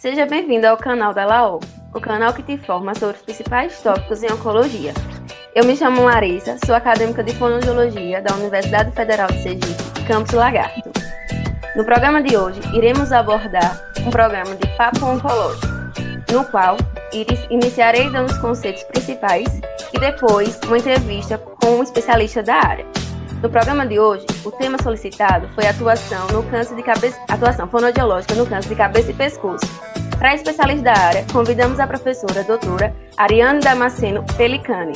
Seja bem-vindo ao canal da LAO, o canal que te informa sobre os principais tópicos em oncologia. Eu me chamo Larissa, sou acadêmica de fonoaudiologia da Universidade Federal de Sergipe, Campus Lagarto. No programa de hoje, iremos abordar um programa de papo oncológico, no qual iniciarei dando os conceitos principais e depois uma entrevista com um especialista da área. No programa de hoje, o tema solicitado foi atuação fonoaudiológica no câncer de cabeça e pescoço. Para especialista da área, convidamos a professora doutora Ariane Damasceno Pelicani,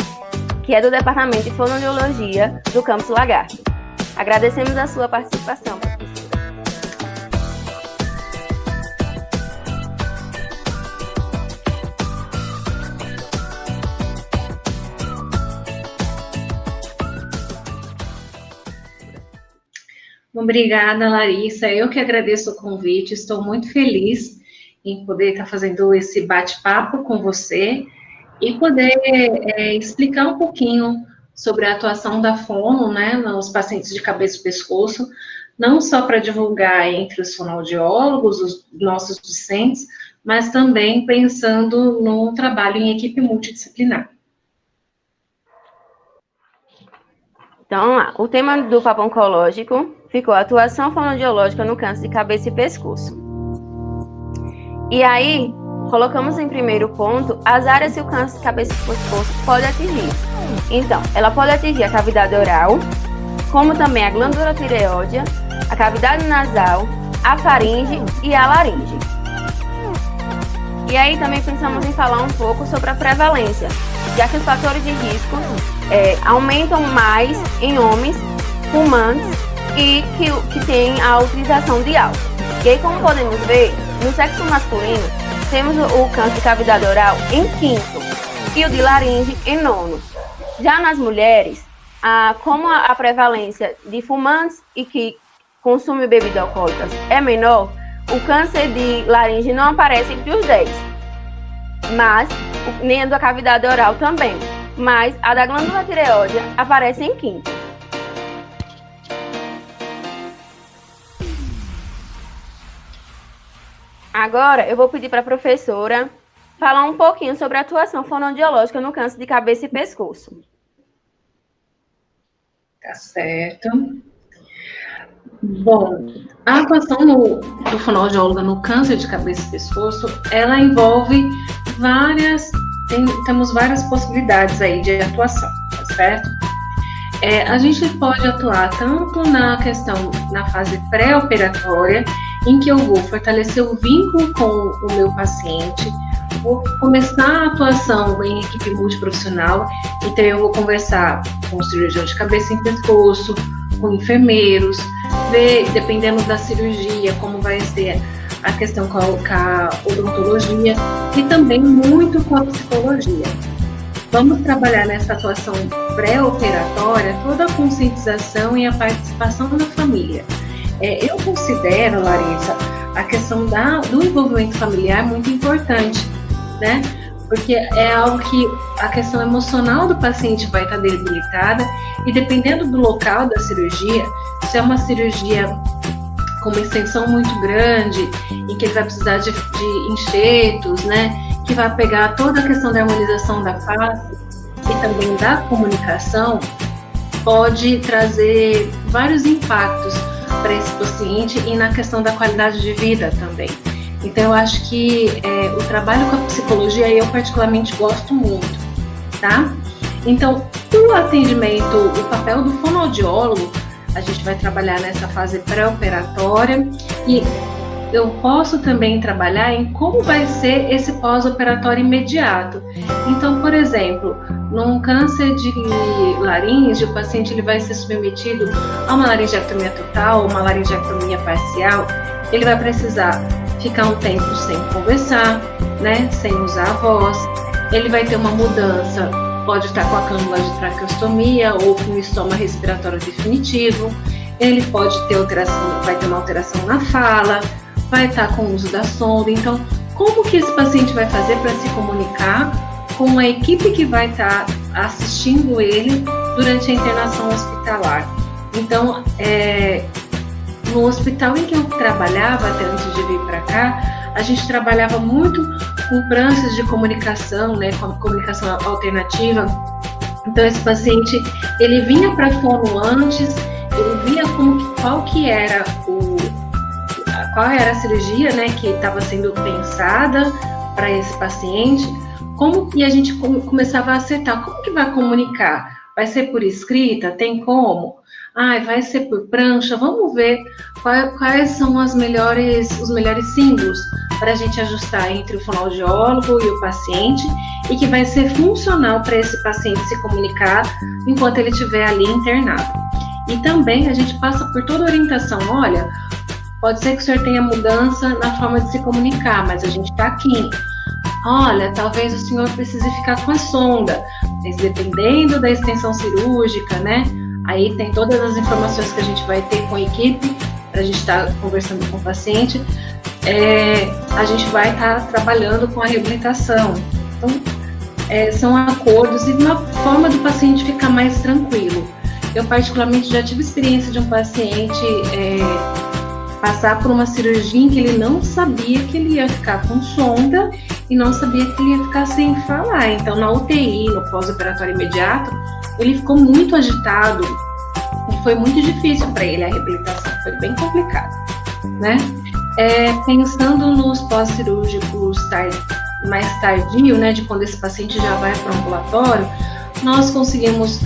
que é do Departamento de Fonoaudiologia do Campus Lagarto. Agradecemos a sua participação, professora. Obrigada, Larissa. Eu que agradeço o convite. Estou muito feliz em poder estar fazendo esse bate-papo com você e poder explicar um pouquinho sobre a atuação da fono, né, nos pacientes de cabeça e pescoço, não só para divulgar entre os fonoaudiólogos, os nossos discentes, mas também pensando no trabalho em equipe multidisciplinar. Então, vamos lá. O tema do papo oncológico ficou atuação fonoaudiológica no câncer de cabeça e pescoço. E aí, colocamos em primeiro ponto as áreas que o câncer de cabeça e pescoço pode atingir. Então, ela pode atingir a cavidade oral, como também a glândula tireoide, a cavidade nasal, a faringe e a laringe. E aí também pensamos em falar um pouco sobre a prevalência, já que os fatores de risco aumentam mais em homens fumantes e que têm a utilização de álcool. E aí, como podemos ver, no sexo masculino, temos o câncer de cavidade oral em 5º e o de laringe em 9º. Já nas mulheres, como a prevalência de fumantes e que consomem bebidas alcoólicas é menor, o câncer de laringe não aparece entre os 10, mas nem a da cavidade oral também, mas a da glândula tireoide aparece em 5º. Agora, eu vou pedir para a professora falar um pouquinho sobre a atuação fonoaudiológica no câncer de cabeça e pescoço. Tá certo. Bom, a atuação do fonoaudiólogo no câncer de cabeça e pescoço, ela envolve temos várias possibilidades aí de atuação, tá certo? A gente pode atuar tanto na fase pré-operatória, em que eu vou fortalecer o vínculo com o meu paciente, vou começar a atuação em equipe multiprofissional, então eu vou conversar com o cirurgião de cabeça e pescoço, com enfermeiros, ver, dependendo da cirurgia, como vai ser a questão com a odontologia e também muito com a psicologia. Vamos trabalhar nessa atuação pré-operatória toda a conscientização e a participação da família. Eu considero, Larissa, a questão do envolvimento familiar muito importante, né? Porque é algo que a questão emocional do paciente vai estar debilitada e dependendo do local da cirurgia, se é uma cirurgia com uma extensão muito grande, em que ele vai precisar de enxertos, né? Que vai pegar toda a questão da harmonização da face e também da comunicação, pode trazer vários impactos para esse paciente e na questão da qualidade de vida também. Então, eu acho que o trabalho com a psicologia eu particularmente gosto muito, tá? Então, o atendimento, o papel do fonoaudiólogo, a gente vai trabalhar nessa fase pré-operatória e eu posso também trabalhar em como vai ser esse pós-operatório imediato. Então, por exemplo, num câncer de laringe, o paciente ele vai ser submetido a uma laringectomia total, uma laringectomia parcial, ele vai precisar ficar um tempo sem conversar, né, sem usar a voz, ele vai ter uma mudança, pode estar com a cânula de traqueostomia ou com o estoma respiratório definitivo, ele pode ter vai ter uma alteração na fala, vai estar com o uso da sonda. Então, como que esse paciente vai fazer para se comunicar com a equipe que vai estar assistindo ele durante a internação hospitalar? Então, no hospital em que eu trabalhava, até antes de vir para cá, a gente trabalhava muito com pranchas de comunicação, né, com a comunicação alternativa. Então, esse paciente, ele vinha para a fono antes, ele via qual era a cirurgia, né, que estava sendo pensada para esse paciente, e a gente começava a acertar, como que vai comunicar? Vai ser por escrita? Tem como? Vai ser por prancha? Vamos ver quais são os melhores símbolos para a gente ajustar entre o fonoaudiólogo e o paciente e que vai ser funcional para esse paciente se comunicar enquanto ele estiver ali internado. E também a gente passa por toda a orientação. Olha, pode ser que o senhor tenha mudança na forma de se comunicar, mas a gente está aqui. Olha, talvez o senhor precise ficar com a sonda, mas dependendo da extensão cirúrgica, né? Aí tem todas as informações que a gente vai ter com a equipe, para a gente estar conversando com o paciente. A gente vai estar trabalhando com a reabilitação. Então, são acordos e uma forma do paciente ficar mais tranquilo. Eu, particularmente, já tive experiência de um paciente passar por uma cirurgia em que ele não sabia que ele ia ficar com sonda e não sabia que ele ia ficar sem falar. Então, na UTI, no pós-operatório imediato, ele ficou muito agitado e foi muito difícil para ele a reabilitação, foi bem complicado, né? Pensando nos pós-cirúrgicos mais tardio, né, de quando esse paciente já vai para o ambulatório, nós conseguimos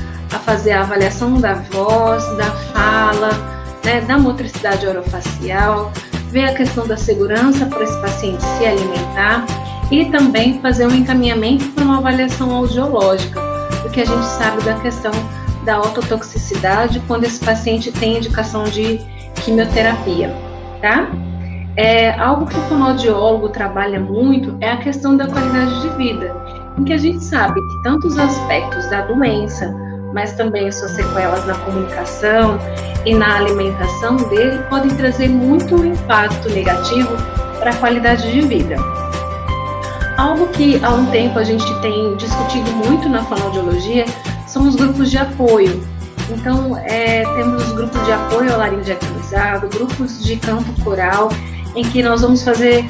fazer a avaliação da voz, da fala, né, da motricidade orofacial, ver a questão da segurança para esse paciente se alimentar e também fazer um encaminhamento para uma avaliação audiológica, porque a gente sabe da questão da ototoxicidade quando esse paciente tem indicação de quimioterapia, tá? Algo que o fonoaudiólogo trabalha muito é a questão da qualidade de vida, em que a gente sabe que tanto os aspectos da doença, mas também suas sequelas na comunicação e na alimentação dele podem trazer muito impacto negativo para a qualidade de vida. Algo que há um tempo a gente tem discutido muito na fonoaudiologia são os grupos de apoio. Então, temos os grupos de apoio ao laringectomizado, grupos de canto coral, em que nós vamos fazer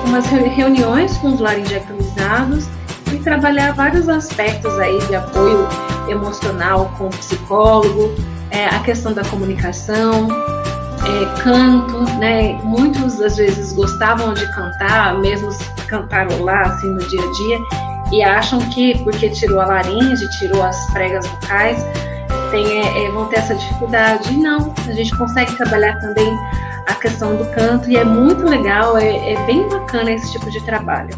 umas reuniões com os laringectomizados e trabalhar vários aspectos aí de apoio emocional com o psicólogo, a questão da comunicação, canto, né? Muitos às vezes gostavam de cantar, mesmo cantarolar assim no dia a dia, e acham que porque tirou a laringe, tirou as pregas vocais, vão ter essa dificuldade. Não, a gente consegue trabalhar também a questão do canto e é muito legal, é bem bacana esse tipo de trabalho.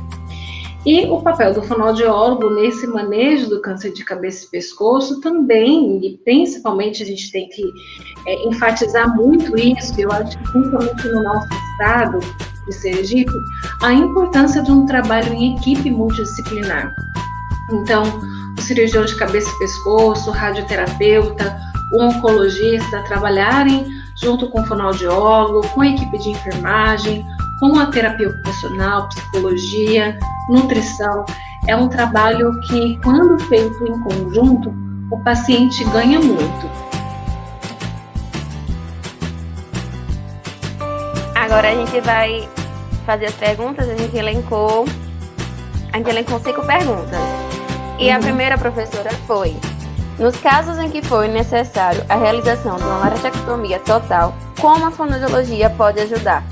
E o papel do fonoaudiólogo nesse manejo do câncer de cabeça e pescoço também, e principalmente a gente tem que enfatizar muito isso, eu acho que principalmente no nosso estado de Sergipe, a importância de um trabalho em equipe multidisciplinar. Então, o cirurgião de cabeça e pescoço, o radioterapeuta, o oncologista trabalharem junto com o fonoaudiólogo, com a equipe de enfermagem, com a terapia ocupacional, psicologia, nutrição. É um trabalho que, quando feito em conjunto, o paciente ganha muito. Agora a gente vai fazer as perguntas, a gente elencou 5 perguntas. E a primeira, professora, foi: nos casos em que for necessário a realização de uma laringectomia total, como a fonoaudiologia pode ajudar?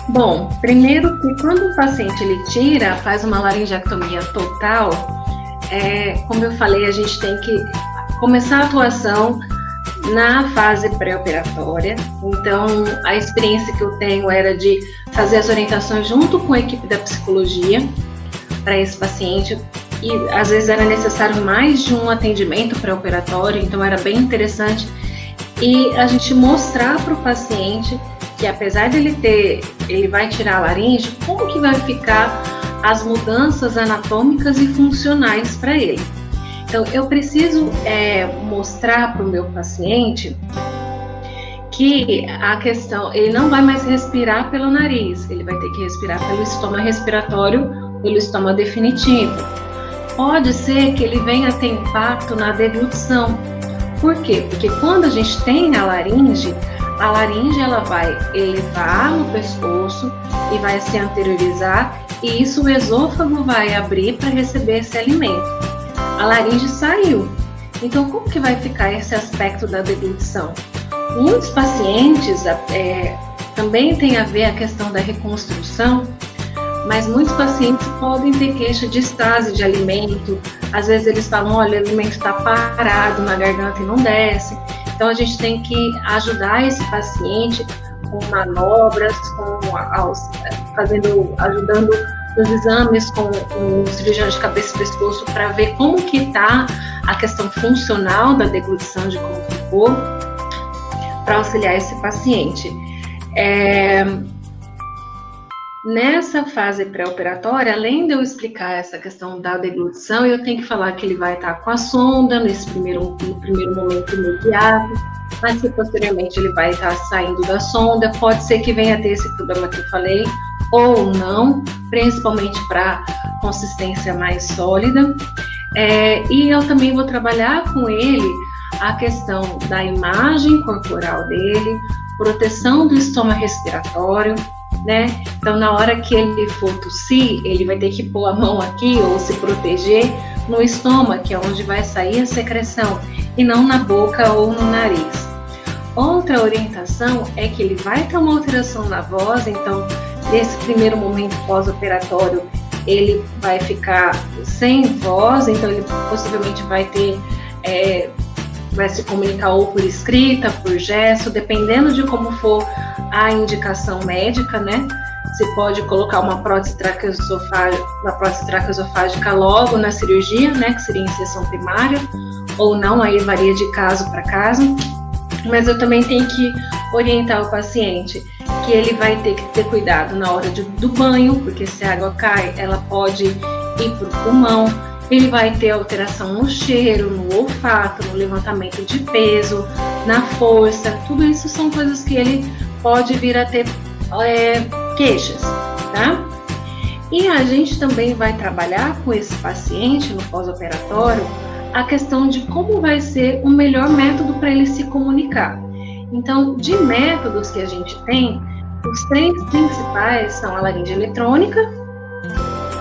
Bom, primeiro que quando o paciente faz uma laringectomia total, como eu falei, a gente tem que começar a atuação na fase pré-operatória. Então, a experiência que eu tenho era de fazer as orientações junto com a equipe da psicologia para esse paciente, e às vezes era necessário mais de um atendimento pré-operatório, então era bem interessante, e a gente mostrar para o paciente que apesar de ele vai tirar a laringe, como que vai ficar as mudanças anatômicas e funcionais para ele. Então, eu preciso mostrar para o meu paciente que a questão, ele não vai mais respirar pelo nariz, ele vai ter que respirar pelo estômago respiratório, pelo estômago definitivo. Pode ser que ele venha ter impacto na deglutição. Por quê? Porque quando a gente tem a laringe, a laringe ela vai elevar no pescoço e vai se anteriorizar, e isso o esôfago vai abrir para receber esse alimento. A laringe saiu. Então, como que vai ficar esse aspecto da deglutição? Muitos pacientes também tem a ver a questão da reconstrução, mas muitos pacientes podem ter queixa de estase de alimento. Às vezes eles falam, olha, o alimento está parado na garganta e não desce. Então a gente tem que ajudar esse paciente com manobras, ajudando nos exames com o cirurgião de cabeça e pescoço para ver como que está a questão funcional da deglutição, de como ficou, para auxiliar esse paciente. Nessa fase pré-operatória, além de eu explicar essa questão da deglutição, eu tenho que falar que ele vai estar com a sonda no primeiro momento imediato, mas que posteriormente ele vai estar saindo da sonda. Pode ser que venha a ter esse problema que eu falei, ou não, principalmente para consistência mais sólida. E eu também vou trabalhar com ele a questão da imagem corporal dele, proteção do estômago respiratório, né? Então, na hora que ele for tossir, ele vai ter que pôr a mão aqui ou se proteger no estômago, que é onde vai sair a secreção, e não na boca ou no nariz. Outra orientação é que ele vai ter uma alteração na voz, então, nesse primeiro momento pós-operatório, ele vai ficar sem voz, então ele possivelmente vai se comunicar ou por escrita, por gesto, dependendo de como for a indicação médica, né? Se pode colocar uma prótese traqueosofágica logo na cirurgia, né? Que seria inserção primária, ou não, aí varia de caso para caso. Mas eu também tenho que orientar o paciente que ele vai ter que ter cuidado na hora do banho, porque se a água cai, ela pode ir para o pulmão. Ele vai ter alteração no cheiro, no olfato, no levantamento de peso, na força. Tudo isso são coisas que ele pode vir a ter queixas, tá? E a gente também vai trabalhar com esse paciente no pós-operatório a questão de como vai ser o melhor método para ele se comunicar. Então, de métodos que a gente tem, os 3 principais são a laringe eletrônica,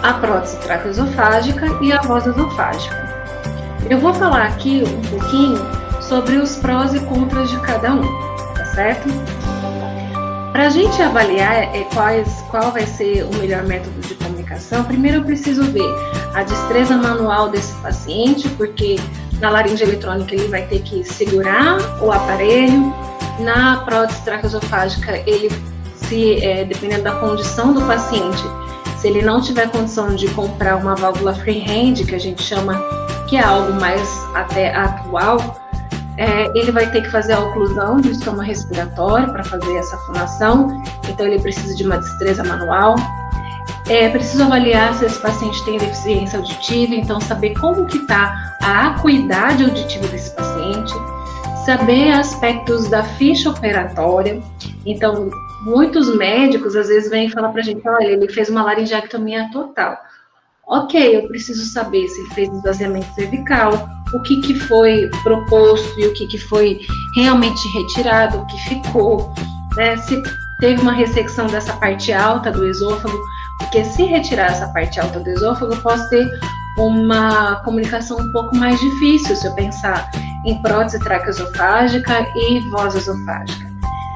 a prótese traqueosofágica e a voz esofágica. Eu vou falar aqui um pouquinho sobre os prós e contras de cada um, tá certo? Para a gente avaliar qual vai ser o melhor método de comunicação, primeiro eu preciso ver a destreza manual desse paciente, porque na laringe eletrônica ele vai ter que segurar o aparelho, na prótese traqueosofágica dependendo da condição do paciente, se ele não tiver condição de comprar uma válvula freehand, que a gente chama, que é algo mais até atual, ele vai ter que fazer a oclusão do estômago respiratório para fazer essa fonação, então ele precisa de uma destreza manual. Preciso avaliar se esse paciente tem deficiência auditiva, então saber como que está a acuidade auditiva desse paciente, saber aspectos da ficha operatória. Então, muitos médicos às vezes vêm falar para a gente, olha, ele fez uma laringectomia total. Ok, eu preciso saber se ele fez esvaziamento cervical, o que foi proposto e o que foi realmente retirado, o que ficou, né? Se teve uma ressecção dessa parte alta do esôfago, porque se retirar essa parte alta do esôfago, eu posso ter uma comunicação um pouco mais difícil se eu pensar em prótese traqueosofágica e voz esofágica.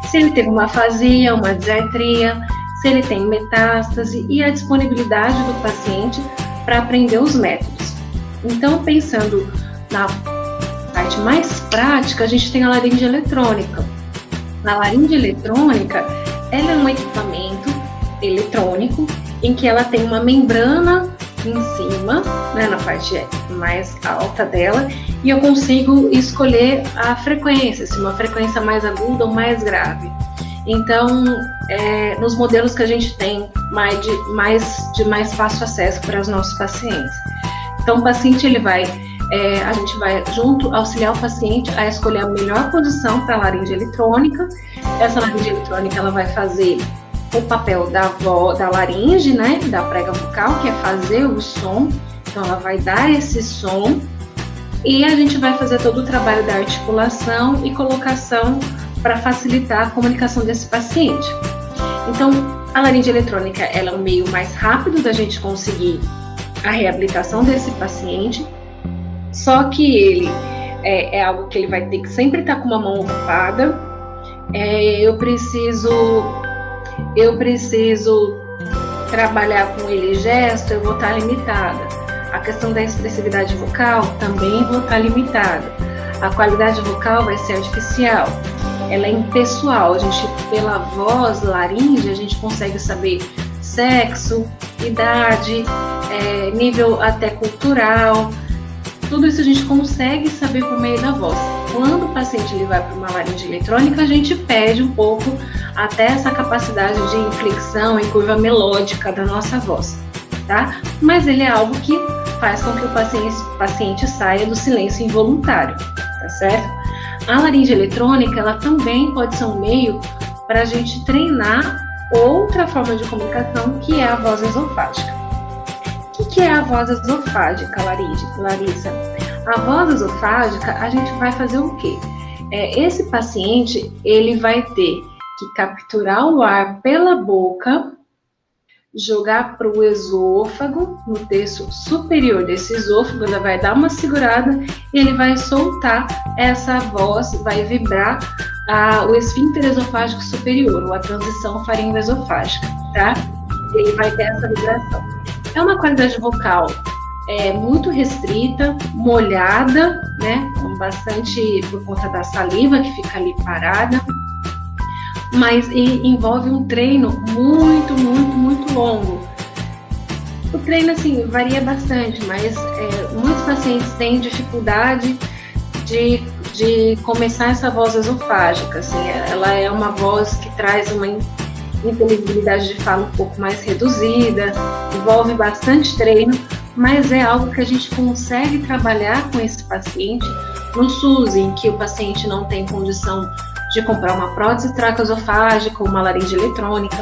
Se ele teve uma afasia, uma disartria, se ele tem metástase e a disponibilidade do paciente para aprender os métodos. Então, pensando na parte mais prática, a gente tem a laringe eletrônica. Na laringe eletrônica, ela é um equipamento eletrônico em que ela tem uma membrana em cima, né, na parte mais alta dela, e eu consigo escolher a frequência, se uma frequência mais aguda ou mais grave. Então, nos modelos que a gente tem de mais fácil acesso para os nossos pacientes. Então, o paciente a gente vai junto auxiliar o paciente a escolher a melhor posição para a laringe eletrônica. Essa laringe eletrônica ela vai fazer o papel da laringe, né, da prega vocal, que é fazer o som. Então, ela vai dar esse som e a gente vai fazer todo o trabalho da articulação e colocação para facilitar a comunicação desse paciente. Então, a laringe eletrônica ela é um meio mais rápido da gente conseguir a reabilitação desse paciente, só que ele é algo que ele vai ter que sempre estar com uma mão ocupada. Eu preciso trabalhar com ele gesto, eu vou estar limitada. A questão da expressividade vocal também vou estar limitada. A qualidade vocal vai ser artificial. Ela é impessoal. A gente, pela voz laringe, a gente consegue saber sexo, idade, nível até cultural. Tudo isso a gente consegue saber por meio da voz. Quando o paciente ele vai para uma laringe eletrônica, a gente perde um pouco até essa capacidade de inflexão e curva melódica da nossa voz, tá? Mas ele é algo que faz com que o paciente saia do silêncio involuntário, tá certo? A laringe eletrônica, ela também pode ser um meio para a gente treinar outra forma de comunicação, que é a voz esofágica. O que é a voz esofágica, Larissa? A voz esofágica, a gente vai fazer o quê? Esse paciente, ele vai ter que capturar o ar pela boca, jogar para o esôfago, no terço superior desse esôfago, ele vai dar uma segurada e ele vai soltar essa voz, vai vibrar o esfíncter esofágico superior, ou a transição faringoesofágica, tá? Ele vai ter essa vibração. É uma qualidade vocal muito restrita, molhada, né? Com bastante, por conta da saliva que fica ali parada, mas envolve um treino muito, muito, muito longo. O treino, assim, varia bastante, mas muitos pacientes têm dificuldade de começar essa voz esofágica, assim, ela é uma voz que traz uma inteligibilidade de fala um pouco mais reduzida, envolve bastante treino, mas é algo que a gente consegue trabalhar com esse paciente no SUS, em que o paciente não tem condição de comprar uma prótese traqueosofágica ou uma laringe eletrônica.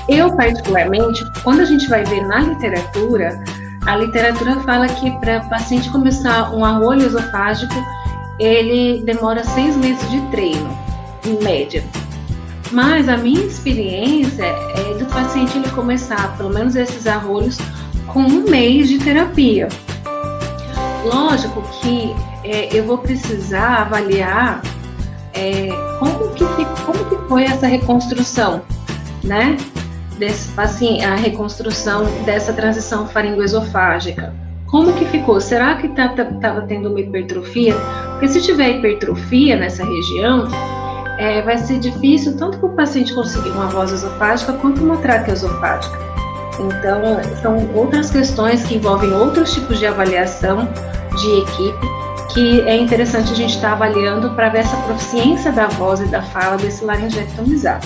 Eu, particularmente, quando a gente vai ver na literatura, a literatura fala que para o paciente começar um arrolho esofágico, ele demora 6 meses de treino, em média. Mas a minha experiência é do paciente ele começar, pelo menos esses arrolhos, com 1 mês de terapia. Lógico que eu vou precisar avaliar como que foi essa reconstrução, né? Desse paciente, a reconstrução dessa transição faringoesofágica. Como que ficou? Será que estava tendo uma hipertrofia? Porque se tiver hipertrofia nessa região, vai ser difícil tanto para o paciente conseguir uma voz esofágica quanto uma traqueosofágica. Então, são outras questões que envolvem outros tipos de avaliação de equipe que é interessante a gente estar avaliando para ver essa proficiência da voz e da fala desse laringectomizado.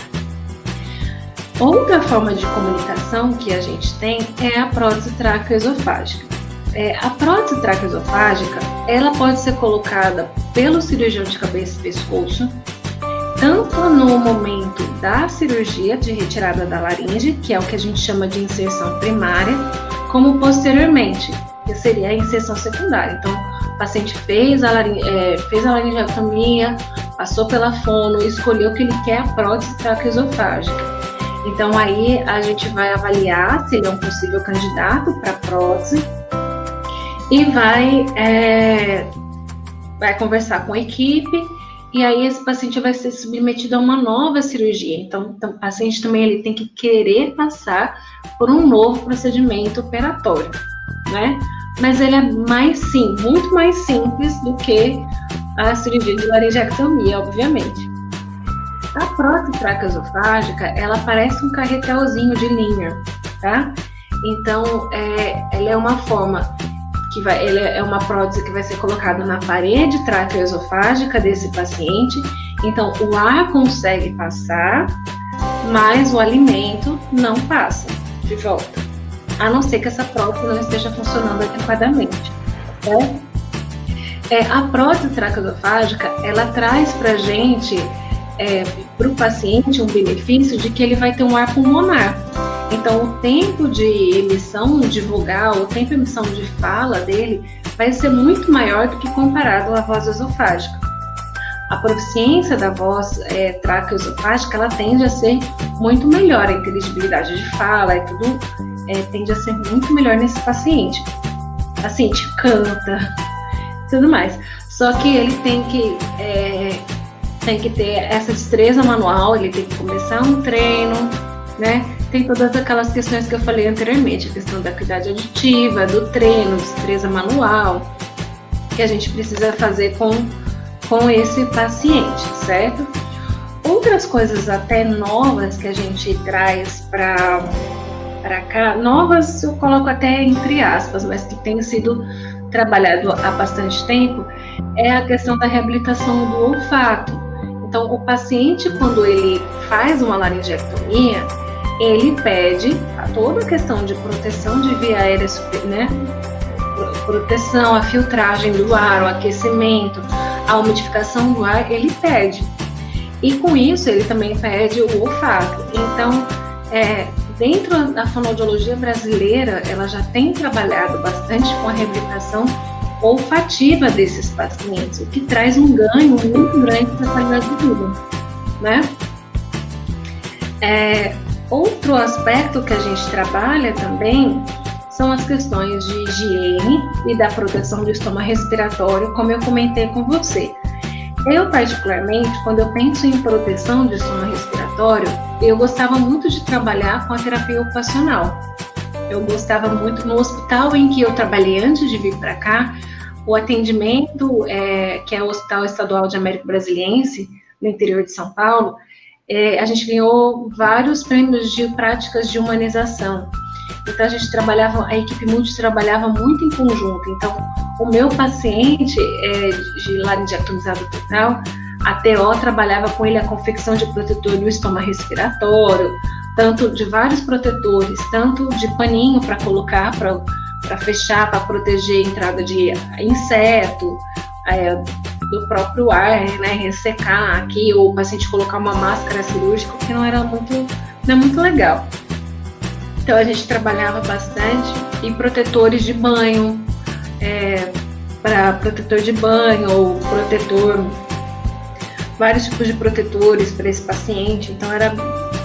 Outra forma de comunicação que a gente tem é a prótese traqueoesofágica. A prótese traqueoesofágica, ela pode ser colocada pelo cirurgião de cabeça e pescoço, tanto no momento da cirurgia de retirada da laringe, que é o que a gente chama de inserção primária, como posteriormente, que seria a inserção secundária. Então, o paciente fez a laringectomia, passou pela fono, escolheu que ele quer a prótese traqueoesofágica. Então, aí a gente vai avaliar se ele é um possível candidato para prótese e vai conversar com a equipe. E aí esse paciente vai ser submetido a uma nova cirurgia. Então o paciente também ele tem que querer passar por um novo procedimento operatório, né? Mas ele é muito mais simples do que a cirurgia de laringectomia, obviamente. A prótese traqueosofágica, ela parece um carretelzinho de linha, tá? Então, ela é uma forma ela é uma prótese que vai ser colocada na parede traqueoesofágica desse paciente. Então, o ar consegue passar, mas o alimento não passa de volta, a não ser que essa prótese não esteja funcionando adequadamente, certo? A prótese traqueosofágica, ela traz para a gente, para o paciente, um benefício de que ele vai ter um ar pulmonar. Então, o tempo de emissão de vogal, o tempo de emissão de fala dele vai ser muito maior do que comparado à voz esofágica. a proficiência da voz traqueoesofágica, ela tende a ser muito melhor, a inteligibilidade de fala e tudo tende a ser muito melhor nesse paciente. O paciente canta, tudo mais. Só que ele tem que ter essa destreza manual, ele tem que começar um treino, né? Tem todas aquelas questões que eu falei anteriormente, a questão da acuidade auditiva, do treino, destreza manual, que a gente precisa fazer com esse paciente, certo? Outras coisas até novas que a gente traz para cá, novas eu coloco até entre aspas, mas que tem sido trabalhado há bastante tempo, é a questão da reabilitação do olfato. Então, o paciente, quando ele faz uma laringectomia, ele pede a toda a questão de proteção de via aérea, né? Proteção, a filtragem do ar, o aquecimento, a umidificação do ar, ele pede. E com isso, ele também pede o olfato. Então, dentro da fonoaudiologia brasileira, ela já tem trabalhado bastante com a reabilitação olfativa desses pacientes, o que traz um ganho muito grande para a qualidade de vida, né? Outro aspecto que a gente trabalha também são as questões de higiene e da proteção do estômago respiratório, como eu comentei com você. Eu, particularmente, quando eu penso em proteção do estômago respiratório, eu gostava muito de trabalhar com a terapia ocupacional. Eu gostava muito no hospital em que eu trabalhei antes de vir para cá, o atendimento, que é o Hospital Estadual de Américo Brasiliense, no interior de São Paulo, a gente ganhou vários prêmios de práticas de humanização. Então, a equipe multi trabalhava muito em conjunto. Então, o meu paciente de laringectomizado total, a TO trabalhava com ele a confecção de protetor do estômago respiratório, tanto de vários protetores, tanto de paninho para colocar, para fechar, para proteger a entrada de inseto, do próprio ar, né, ressecar aqui, ou o paciente colocar uma máscara cirúrgica, que não é muito legal. Então, a gente trabalhava bastante, e protetores de banho, para protetor de banho, ou protetor, vários tipos de protetores para esse paciente, então era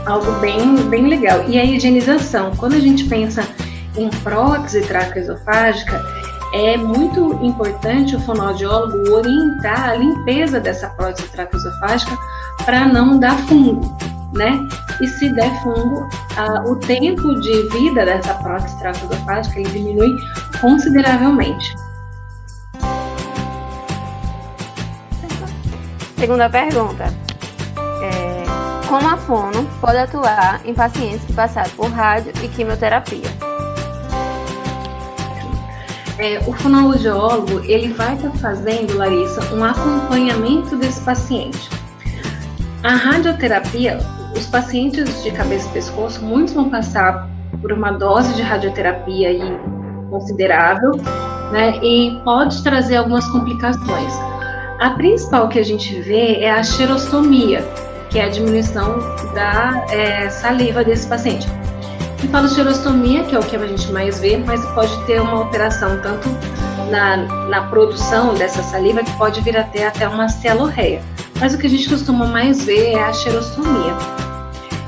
algo bem, bem legal. E a higienização, quando a gente pensa em prótese traqueoesofágica, é muito importante o fonoaudiólogo orientar a limpeza dessa prótese traqueoesofágica para não dar fungo, né? E se der fungo, o tempo de vida dessa prótese traqueoesofágica ele diminui consideravelmente. Segunda pergunta. Como a fono pode atuar em pacientes que passaram por rádio e quimioterapia? O fonoaudiólogo, ele vai estar fazendo, Larissa, um acompanhamento desse paciente. A radioterapia, os pacientes de cabeça e pescoço, muitos vão passar por uma dose de radioterapia aí considerável, né, e pode trazer algumas complicações. A principal que a gente vê é a xerostomia, que é a diminuição da saliva desse paciente. E falo xerostomia, que é o que a gente mais vê, mas pode ter uma alteração tanto na produção dessa saliva, que pode vir até uma celorreia. Mas o que a gente costuma mais ver é a xerostomia.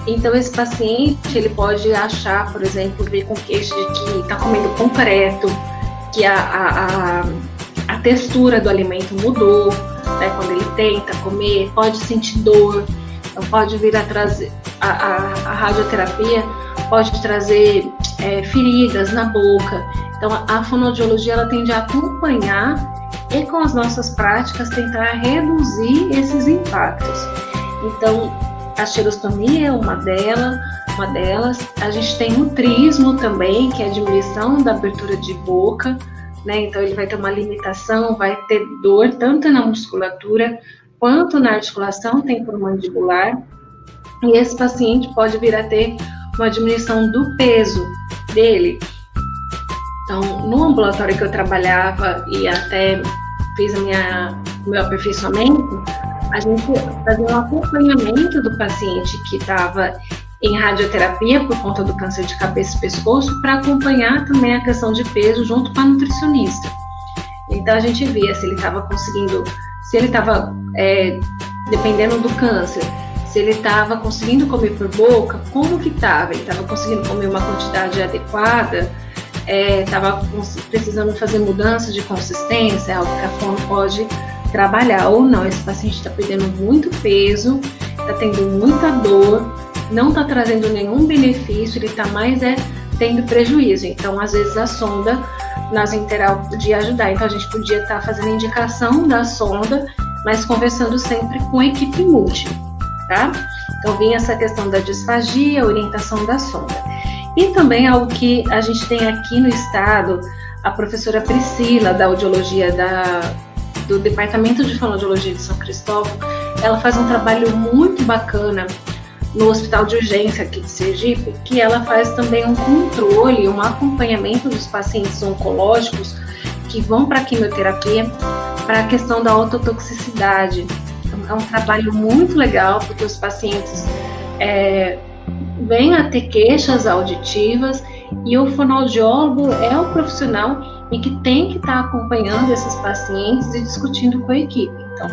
Então, esse paciente, ele pode achar, por exemplo, ver com queixa de que está comendo concreto, que a textura do alimento mudou, né, quando ele tenta comer, pode sentir dor, então pode vir a trazer, a radioterapia pode trazer feridas na boca. Então, a fonoaudiologia, ela tende a acompanhar e, com as nossas práticas, tentar reduzir esses impactos. Então, a xerostomia é uma delas. A gente tem o trismo também, que é a diminuição da abertura de boca, né? Então, ele vai ter uma limitação, vai ter dor tanto na musculatura quanto na articulação temporomandibular. E esse paciente pode vir a ter uma diminuição do peso dele. Então, no ambulatório que eu trabalhava e até fiz o meu aperfeiçoamento, a gente fazia um acompanhamento do paciente que estava em radioterapia por conta do câncer de cabeça e pescoço, para acompanhar também a questão de peso junto com a nutricionista. Então, a gente via se ele estava conseguindo, se ele estava dependendo do câncer, se ele estava conseguindo comer por boca, como que estava? Ele estava conseguindo comer uma quantidade adequada? Estava precisando fazer mudança de consistência, algo que a fono pode trabalhar, ou não, esse paciente está perdendo muito peso, está tendo muita dor, não está trazendo nenhum benefício, ele está mais tendo prejuízo. Então, às vezes, a sonda nasointeral podia ajudar. Então, a gente podia estar fazendo indicação da sonda, mas conversando sempre com a equipe multi, tá? Então, vinha essa questão da disfagia, orientação da sonda. E também algo que a gente tem aqui no estado, a professora Priscila, da audiologia do Departamento de Fonoaudiologia de São Cristóvão, ela faz um trabalho muito bacana no Hospital de Urgência aqui de Sergipe, que ela faz também um controle, um acompanhamento dos pacientes oncológicos que vão para a quimioterapia, para a questão da ototoxicidade. Então, é um trabalho muito legal, porque os pacientes vêm a ter queixas auditivas e o fonoaudiólogo é o profissional e que tem que estar acompanhando esses pacientes e discutindo com a equipe. Então,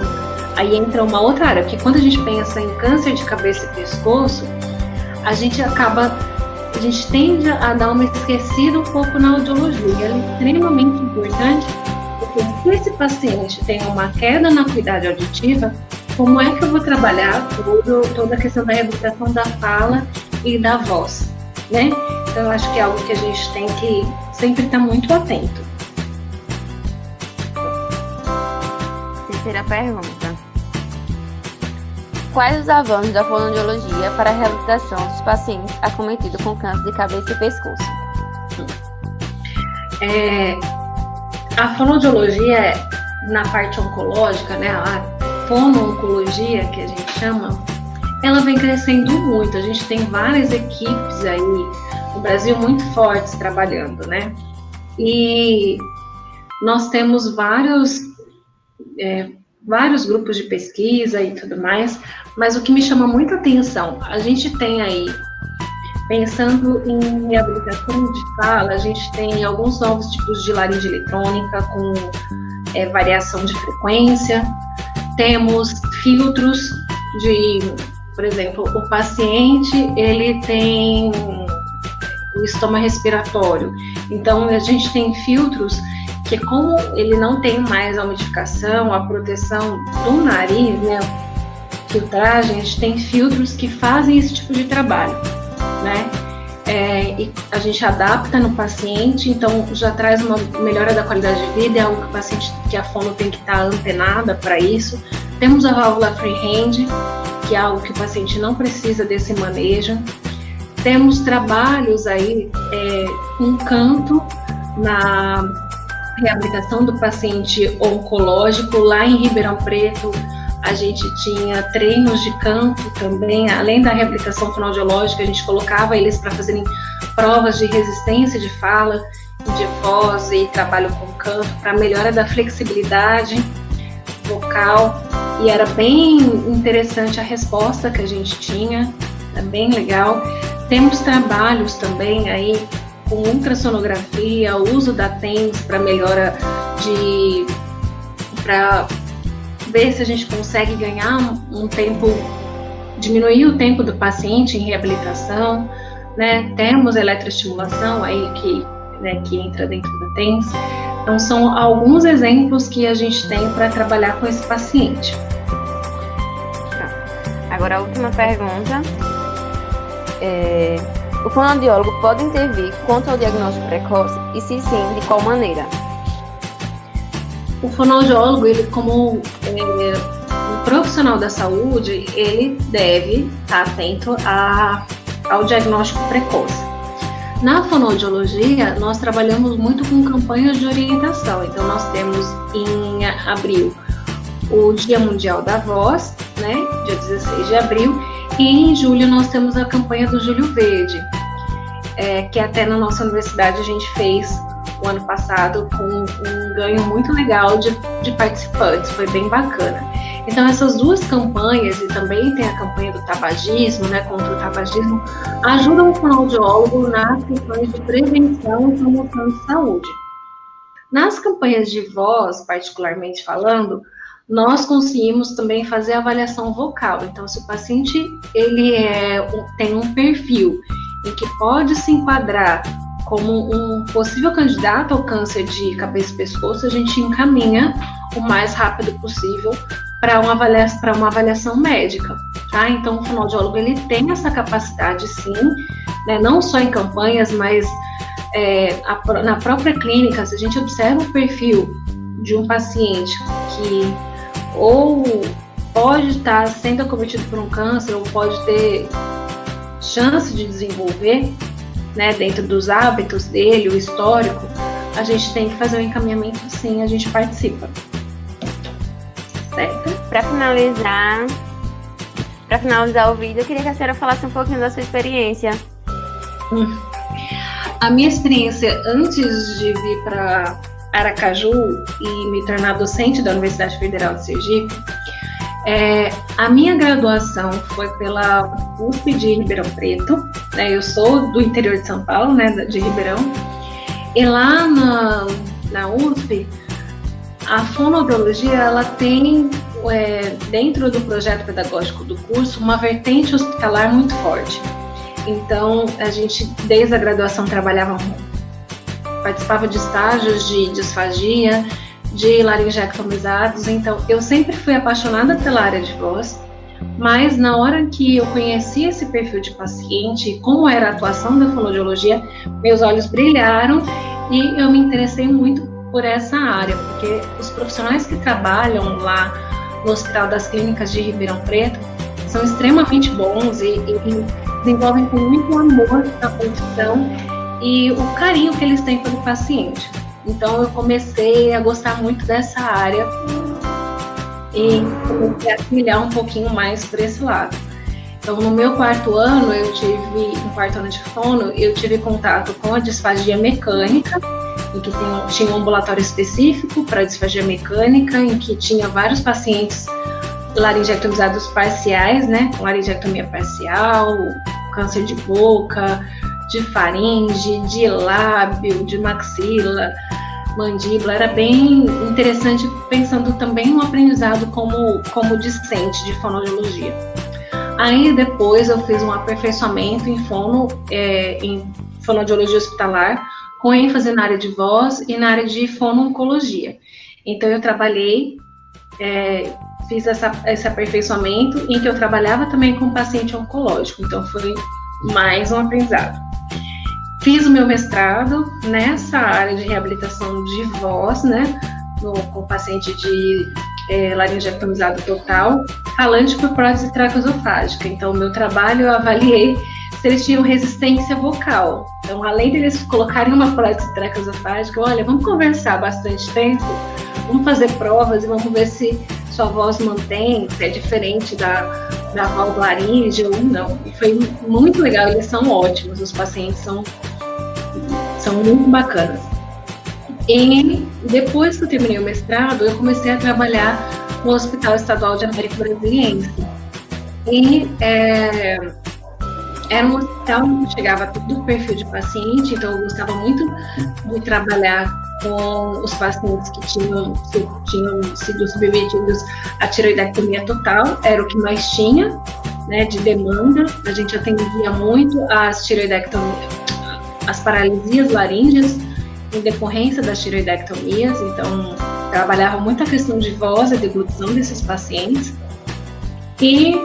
aí entra uma outra área, porque quando a gente pensa em câncer de cabeça e pescoço, a gente tende a dar uma esquecida um pouco na audiologia. Ela é extremamente importante, porque se esse paciente tem uma queda na acuidade auditiva, como é que eu vou trabalhar toda a questão da reabilitação da fala e da voz, né? Então, eu acho que é algo que a gente tem que sempre estar muito atento. Terceira pergunta. Quais os avanços da fonoaudiologia para a reabilitação dos pacientes acometidos com câncer de cabeça e pescoço? A fonoaudiologia, na parte oncológica, né, a fono-oncologia, que a gente chama, ela vem crescendo muito. A gente tem várias equipes aí no Brasil muito fortes trabalhando, né? E nós temos vários grupos de pesquisa e tudo mais, mas o que me chama muita atenção, a gente tem aí, pensando em reabilitação de fala, a gente tem alguns novos tipos de laringe eletrônica com variação de frequência, temos filtros por exemplo, o paciente, ele tem o estômago respiratório, então a gente tem filtros que, como ele não tem mais a umidificação, a proteção do nariz, né, filtragem, a gente tem filtros que fazem esse tipo de trabalho, né, e a gente adapta no paciente, então já traz uma melhora da qualidade de vida, é algo que a fono tem que estar antenada para isso. Temos a válvula freehand, que é algo que o paciente não precisa desse manejo. Temos trabalhos aí com canto na reabilitação do paciente oncológico. Lá em Ribeirão Preto, a gente tinha treinos de canto também, além da reabilitação fonoaudiológica, a gente colocava eles para fazerem provas de resistência de fala, de voz e trabalho com canto, para melhora da flexibilidade vocal, e era bem interessante a resposta que a gente tinha, é bem legal. Temos trabalhos também aí com ultrassonografia, o uso da TENS para melhora para ver se a gente consegue ganhar um tempo, diminuir o tempo do paciente em reabilitação, né? Temos eletroestimulação aí que entra dentro da TENS. Então, são alguns exemplos que a gente tem para trabalhar com esse paciente. Agora, a última pergunta. O fonoaudiólogo pode intervir quanto ao diagnóstico precoce e, se sim, de qual maneira? O fonoaudiólogo, ele como um profissional da saúde, ele deve estar atento ao diagnóstico precoce. Na fonoaudiologia, nós trabalhamos muito com campanhas de orientação. Então, nós temos em abril o Dia Mundial da Voz, né, dia 16 de abril, e em julho nós temos a campanha do Julho Verde, que até na nossa universidade a gente fez o ano passado com um ganho muito legal de participantes, foi bem bacana. Então, essas duas campanhas, e também tem a campanha do tabagismo, né, contra o tabagismo, ajudam o fonoaudiólogo nas questões de prevenção e promoção de saúde. Nas campanhas de voz, particularmente falando, nós conseguimos também fazer a avaliação vocal. Então, se o paciente tem um perfil em que pode se enquadrar como um possível candidato ao câncer de cabeça e pescoço, a gente encaminha o mais rápido possível para uma avaliação médica, tá? Então, o fonoaudiólogo, ele tem essa capacidade, sim, né? Não só em campanhas, mas na própria clínica, se a gente observa o perfil de um paciente que ou pode estar sendo acometido por um câncer, ou pode ter chance de desenvolver, né, dentro dos hábitos dele, o histórico, a gente tem que fazer um encaminhamento, sim, a gente participa. Certo? Para finalizar o vídeo, eu queria que a senhora falasse um pouquinho da sua experiência. A minha experiência antes de vir para Aracaju e me tornar docente da Universidade Federal de Sergipe, a minha graduação foi pela USP de Ribeirão Preto, né? Eu sou do interior de São Paulo, né, de Ribeirão, e lá na USP, a fonoaudiologia, ela tem, dentro do projeto pedagógico do curso, uma vertente hospitalar muito forte. Então, a gente, desde a graduação, participava de estágios de disfagia, de laringectomizados. Então, eu sempre fui apaixonada pela área de voz, mas na hora que eu conheci esse perfil de paciente, como era a atuação da fonoaudiologia, meus olhos brilharam e eu me interessei muito por essa área, porque os profissionais que trabalham lá no Hospital das Clínicas de Ribeirão Preto são extremamente bons e desenvolvem com muito amor a profissão e o carinho que eles têm pelo paciente. Então, eu comecei a gostar muito dessa área e comecei a trilhar um pouquinho mais por esse lado. Então, no meu quarto ano de fono, eu tive contato com a disfagia mecânica, em que tinha um ambulatório específico para disfagia mecânica, em que tinha vários pacientes laringectomizados parciais, né, com laringectomia parcial, câncer de boca, de faringe, de lábio, de maxila, mandíbula. Era bem interessante, pensando também no aprendizado como discente de fonoaudiologia. Aí depois eu fiz um aperfeiçoamento em fonoaudiologia hospitalar, com ênfase na área de voz e na área de fono-oncologia. Então eu trabalhei, fiz esse aperfeiçoamento em que eu trabalhava também com paciente oncológico, então foi mais um aprendizado. Fiz o meu mestrado nessa área de reabilitação de voz, né, com paciente de laringectomizado total, falante por prótese traqueosofágica. Então, o meu trabalho eu avaliei se eles tinham resistência vocal. Então, além de eles colocarem uma prótese traqueosofágica, olha, vamos conversar bastante tempo, vamos fazer provas e vamos ver se sua voz mantém, se é diferente da valvularinge ou não. E foi muito legal, eles são ótimos, os pacientes são muito bacanas. E depois que eu terminei o mestrado, eu comecei a trabalhar no Hospital Estadual de Américo Brasiliense. E era um hospital que chegava todo o perfil de paciente, então eu gostava muito de trabalhar com os pacientes que tinham sido submetidos à tiroidectomia total, era o que mais tinha, né, de demanda. A gente atendia muito às paralisias laríngeas em decorrência das tiroidectomias, então trabalhava muito a questão de voz e deglutição desses pacientes. E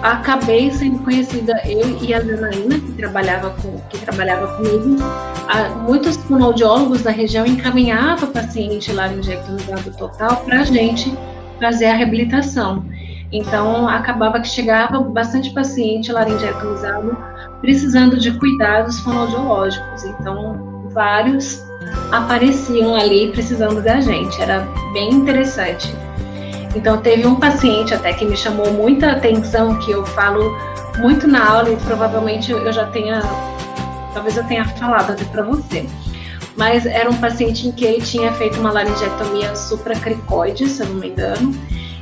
acabei sendo conhecida, eu e a Janaína, que trabalhava comigo. Muitos fonoaudiólogos da região encaminhavam o paciente laringectomizado total para a gente fazer a reabilitação. Então, acabava que chegava bastante paciente laringectomizado precisando de cuidados fonoaudiológicos. Então, vários apareciam ali precisando da gente. Era bem interessante. Então, teve um paciente até que me chamou muita atenção, que eu falo muito na aula e provavelmente talvez eu tenha falado até para você. Mas era um paciente em que ele tinha feito uma laringectomia supracricoide, se eu não me engano,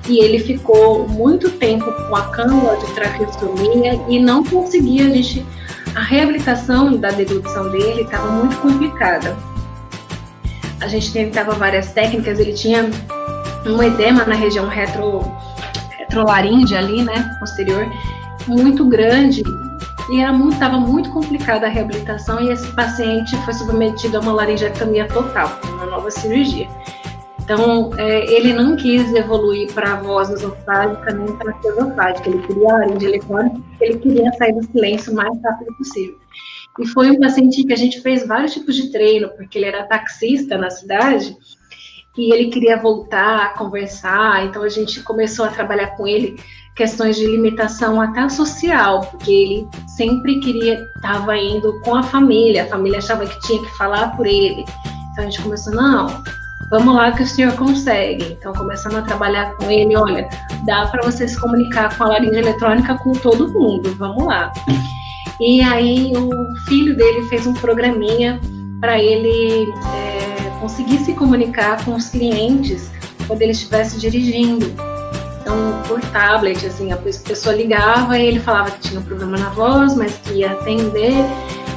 e ele ficou muito tempo com a cânula de traqueostomia e não conseguia, a reabilitação da deglutição dele estava muito complicada. A gente tentava várias técnicas, ele tinha um edema na região retrolaríngea ali, né, posterior, muito grande, e estava muito complicada a reabilitação, e esse paciente foi submetido a uma laringectomia total, uma nova cirurgia. Então, ele não quis evoluir para a voz esofágica nem para a esofágica, ele queria a laringe eletrônica, ele queria sair do silêncio o mais rápido possível. E foi um paciente que a gente fez vários tipos de treino, porque ele era taxista na cidade, e ele queria voltar a conversar, então a gente começou a trabalhar com ele questões de limitação até social, porque ele sempre estava indo com a família achava que tinha que falar por ele. Então a gente começou, não, vamos lá que o senhor consegue. Então começamos a trabalhar com ele, olha, dá para você se comunicar com a laringe eletrônica com todo mundo, vamos lá. E aí o filho dele fez um programinha para ele conseguir se comunicar com os clientes quando ele estivesse dirigindo. Então, por tablet, assim, a pessoa ligava e ele falava que tinha um problema na voz, mas que ia atender.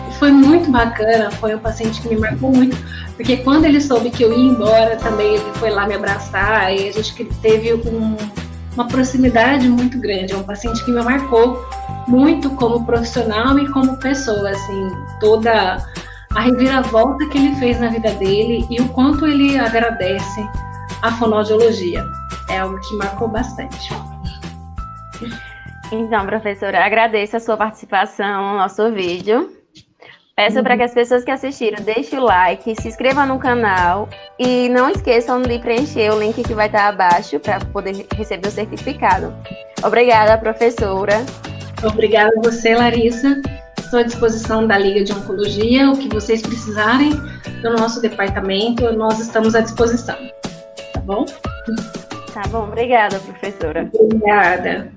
E foi muito bacana, foi um paciente que me marcou muito, porque quando ele soube que eu ia embora também, ele foi lá me abraçar, e a gente teve uma proximidade muito grande. É um paciente que me marcou muito como profissional e como pessoa, assim, toda a reviravolta que ele fez na vida dele e o quanto ele agradece a fonoaudiologia. É algo que marcou bastante. Então, professora, agradeço a sua participação no nosso vídeo. Peço para que as pessoas que assistiram deixem o like, se inscrevam no canal e não esqueçam de preencher o link que vai estar abaixo para poder receber o certificado. Obrigada, professora. Obrigada a você, Larissa. Estou à disposição da Liga de Oncologia. O que vocês precisarem do nosso departamento, nós estamos à disposição. Tá bom? Tá bom, obrigada, professora. Obrigada.